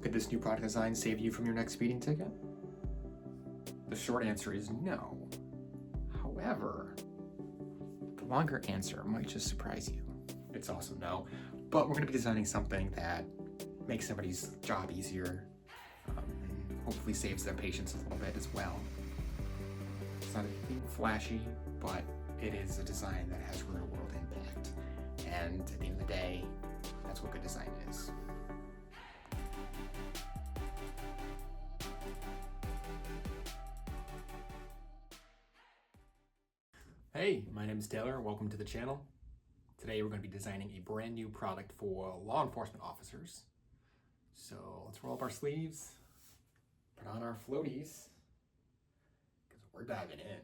Could this new product design save you from your next speeding ticket? The short answer is no. However, the longer answer might just surprise you. It's also no, but we're going to be designing something that makes somebody's job easier, and hopefully saves their patience a little bit as well. It's not anything flashy, but it is a design that has real world impact. And at the end of the day, that's what good design is. Hey, my name is Taylor. Welcome to the channel. Today we're going to be designing a brand new product for law enforcement officers. So let's roll up our sleeves, put on our floaties, because we're diving in.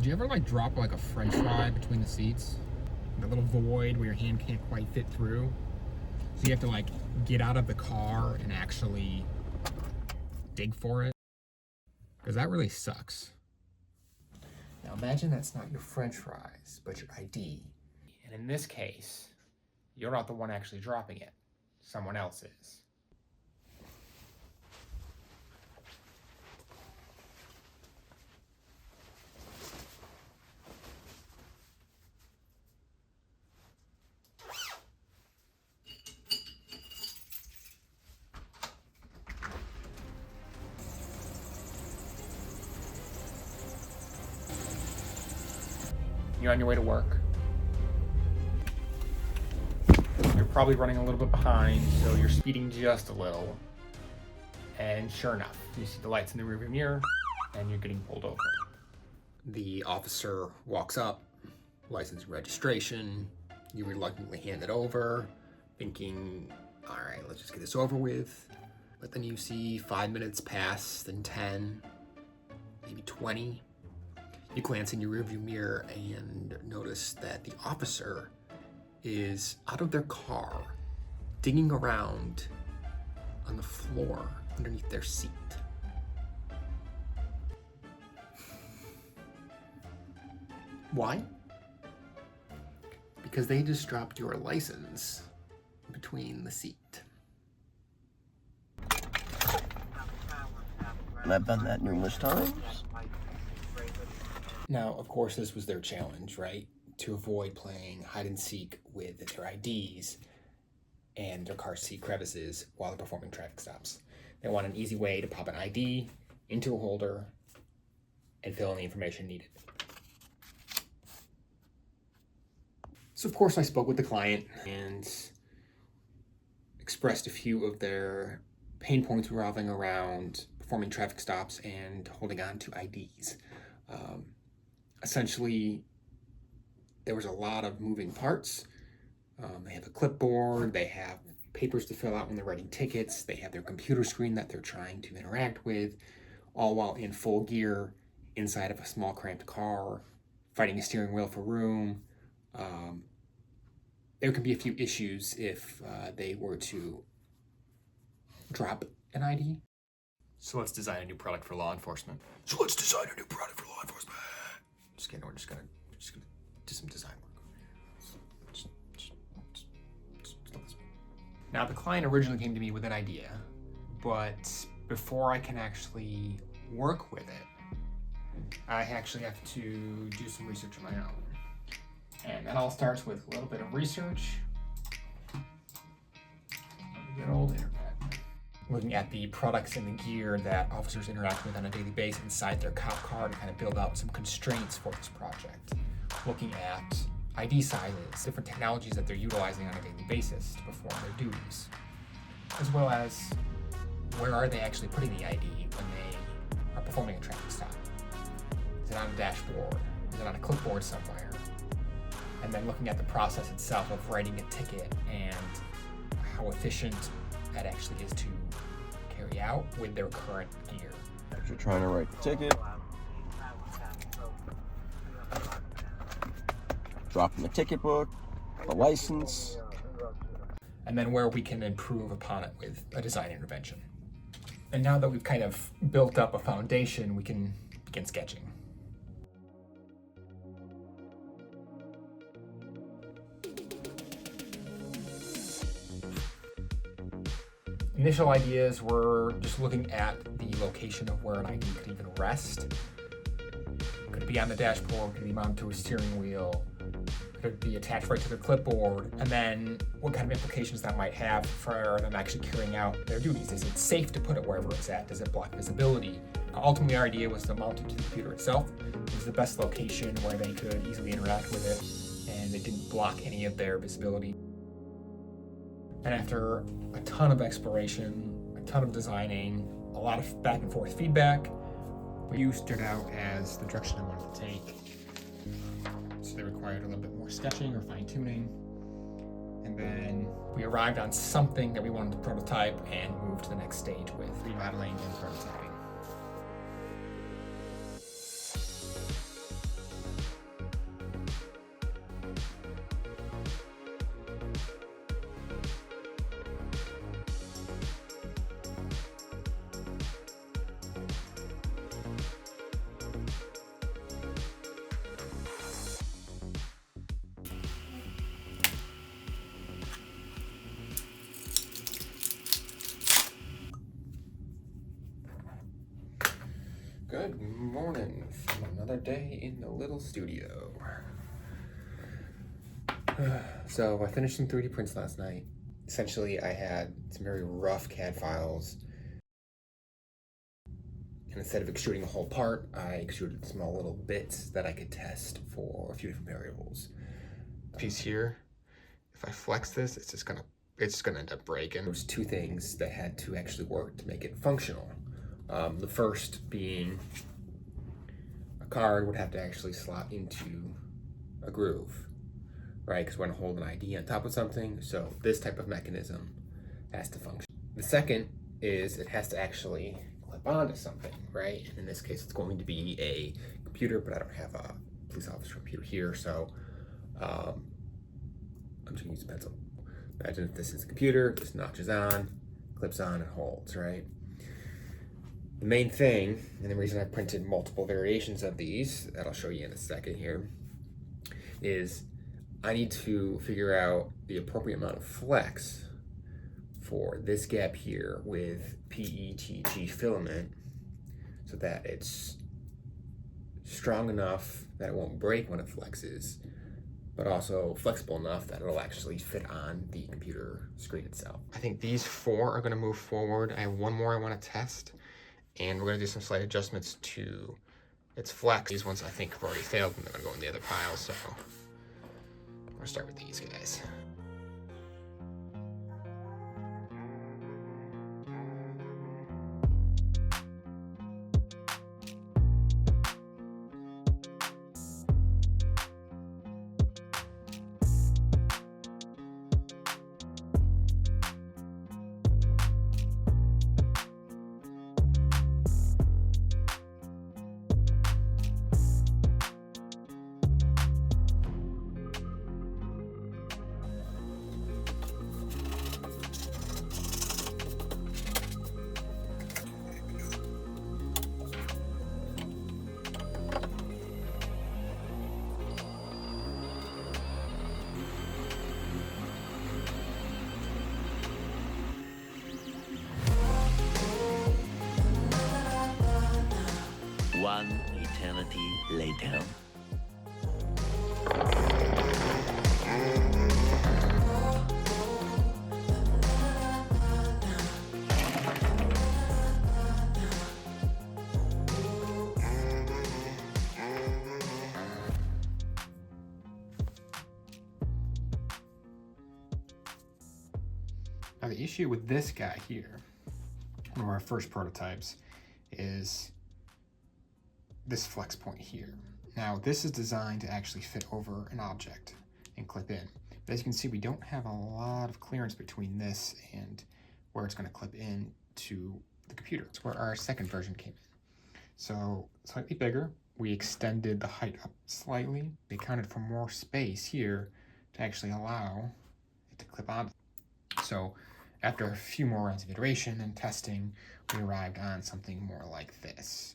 Do you ever drop a french fry between the seats? The little void where your hand can't quite fit through? So you have to get out of the car and actually dig for it? Because that really sucks. Now imagine that's not your french fries, but your ID. And in this case, you're not the one actually dropping it. Someone else is. You're on your way to work. You're probably running a little bit behind, so you're speeding just a little. And sure enough, you see the lights in the rearview mirror, and you're getting pulled over. The officer walks up, license and registration. You reluctantly hand it over, thinking, all right, let's just get this over with. But then you see 5 minutes pass, then 10, maybe 20. You glance in your rearview mirror and notice that the officer is out of their car, digging around on the floor underneath their seat. Why? Because they just dropped your license between the seat. And I've done that numerous times. Now, of course, this was their challenge, right? To avoid playing hide and seek with their IDs and their car seat crevices while they're performing traffic stops. They want an easy way to pop an ID into a holder and fill in the information needed. So, of course, I spoke with the client and expressed a few of their pain points revolving around performing traffic stops and holding on to IDs. Essentially, there was a lot of moving parts. They have a clipboard, they have papers to fill out when they're writing tickets, they have their computer screen that they're trying to interact with, all while in full gear inside of a small cramped car, fighting a steering wheel for room. There can be a few issues if they were to drop an ID. So let's design a new product for law enforcement. Just kidding, we're just gonna do some design work. Now, the client originally came to me with an idea, but before I can actually work with it, I actually have to do some research of my own. And that all starts with a little bit of research on the good old internet. Looking at the products and the gear that officers interact with on a daily basis inside their cop car to kind of build out some constraints for this project. Looking at ID sizes, different technologies that they're utilizing on a daily basis to perform their duties. As well as where are they actually putting the ID when they are performing a traffic stop? Is it on a dashboard? Is it on a clipboard somewhere? And then looking at the process itself of writing a ticket and how efficient that actually is to carry out with their current gear. If you're trying to write the ticket, dropping a ticket book, a license. And then where we can improve upon it with a design intervention. And now that we've kind of built up a foundation, we can begin sketching. Initial ideas were just looking at the location of where an idea could even rest. Could it be on the dashboard? Could it be mounted to a steering wheel? Could it be attached right to the clipboard? And then what kind of implications that might have for them actually carrying out their duties. Is it safe to put it wherever it's at? Does it block visibility? Ultimately, our idea was to mount it to the computer itself. It was the best location where they could easily interact with it, and it didn't block any of their visibility. And after a ton of exploration, a ton of designing, a lot of back and forth feedback, we stood out as the direction I wanted to take. So they required a little bit more sketching or fine-tuning. And then we arrived on something that we wanted to prototype and move to the next stage with remodeling and prototyping. Good morning from another day in the little studio. So I finished some 3D prints last night. Essentially, I had some very rough CAD files. And instead of extruding a whole part, I extruded small little bits that I could test for a few different variables. Piece here, if I flex this, it's just gonna end up breaking. There's two things that had to actually work to make it functional. The first being a card would have to actually slot into a groove, right? Because we're going to hold an ID on top of something, so this type of mechanism has to function. The second is it has to actually clip onto something, right? And in this case, it's going to be a computer, but I don't have a police officer computer here, so I'm just going to use a pencil. Imagine if this is a computer, this notches on, clips on, and holds, right? The main thing, and the reason I printed multiple variations of these, that I'll show you in a second here, is I need to figure out the appropriate amount of flex for this gap here with PETG filament so that it's strong enough that it won't break when it flexes, but also flexible enough that it'll actually fit on the computer screen itself. I think these four are going to move forward. I have one more I want to test. And we're going to do some slight adjustments to its flex. These ones I think have already failed and they're going to go in the other pile, so we're going to start with these guys. One eternity later. Now the issue with this guy here, one of our first prototypes, is this flex point here. Now this is designed to actually fit over an object and clip in. But as you can see, we don't have a lot of clearance between this and where it's going to clip in to the computer. It's where our second version came in. So slightly bigger, we extended the height up slightly. We accounted for more space here to actually allow it to clip on. So after a few more rounds of iteration and testing, we arrived on something more like this.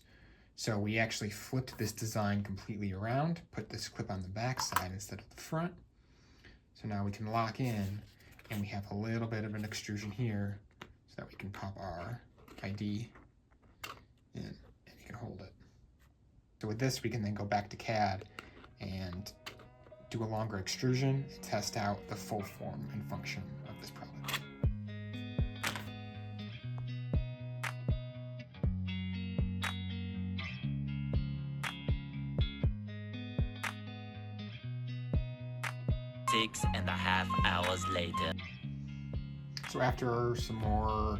So we actually flipped this design completely around, put this clip on the back side instead of the front. So now we can lock in, and we have a little bit of an extrusion here so that we can pop our ID in, and you can hold it. So with this, we can then go back to CAD and do a longer extrusion and test out the full form and function of this product. Six and a half hours later. So after some more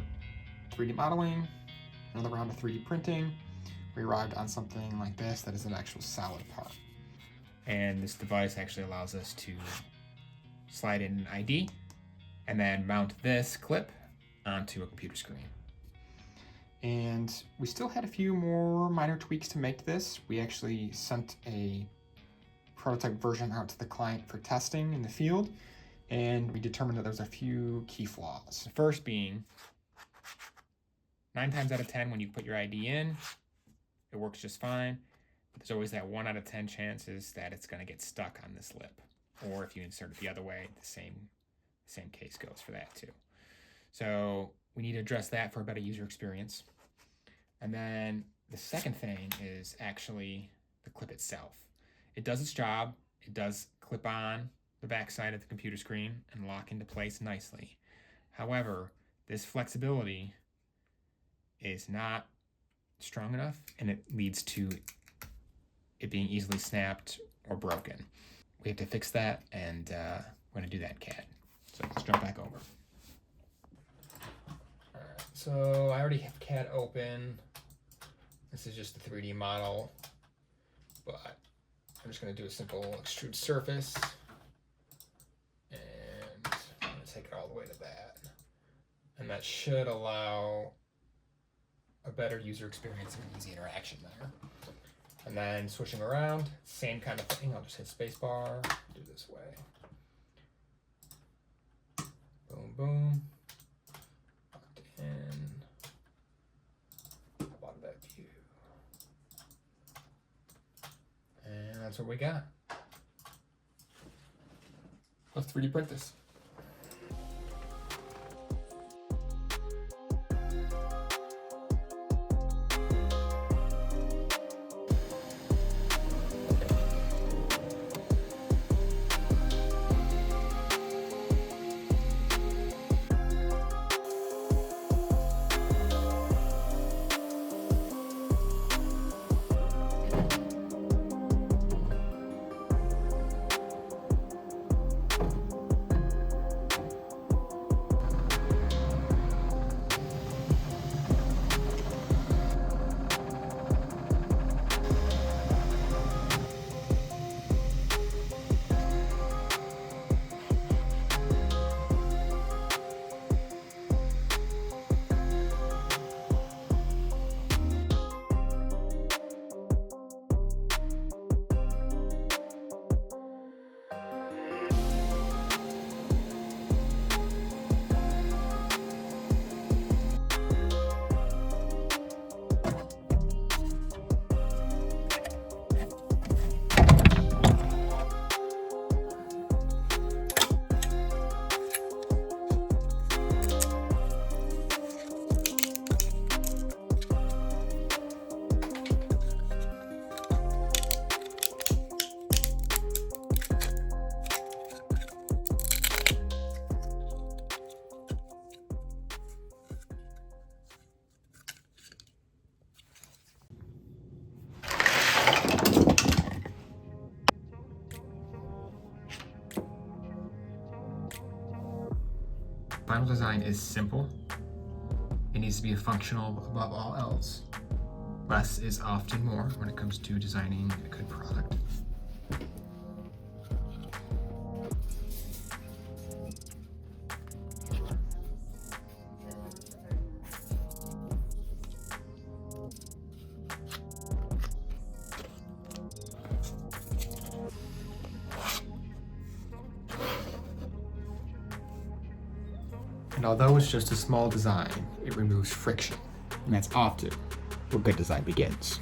3D modeling, another round of 3D printing, we arrived on something like this that is an actual solid part. And this device actually allows us to slide in an ID and then mount this clip onto a computer screen. And we still had a few more minor tweaks to make this. We actually sent a prototype version out to the client for testing in the field, and we determined that there's a few key flaws. The first being 9 times out of 10 when you put your ID in, it works just fine, but there's always that 1 out of 10 chances that it's going to get stuck on this lip, or if you insert it the other way, the same case goes for that too. So we need to address that for a better user experience. And then the second thing is actually the clip itself. It does its job. It does clip on the backside of the computer screen and lock into place nicely. However, this flexibility is not strong enough, and it leads to it being easily snapped or broken. We have to fix that, and we're going to do that in CAD. So let's jump back over. All right, so I already have CAD open. This is just the 3D model, but I'm just going to do a simple extrude surface, and I'm going to take it all the way to that. And that should allow a better user experience and easy interaction there. And then switching around, same kind of thing. I'll just hit spacebar, do this way. Boom, boom. Locked in. How about that view? And that's what we got. Let's 3D print this. Final design is simple. It needs to be functional above all else. Less is often more when it comes to designing a good product. And although it's just a small design, it removes friction. And that's often where good design begins.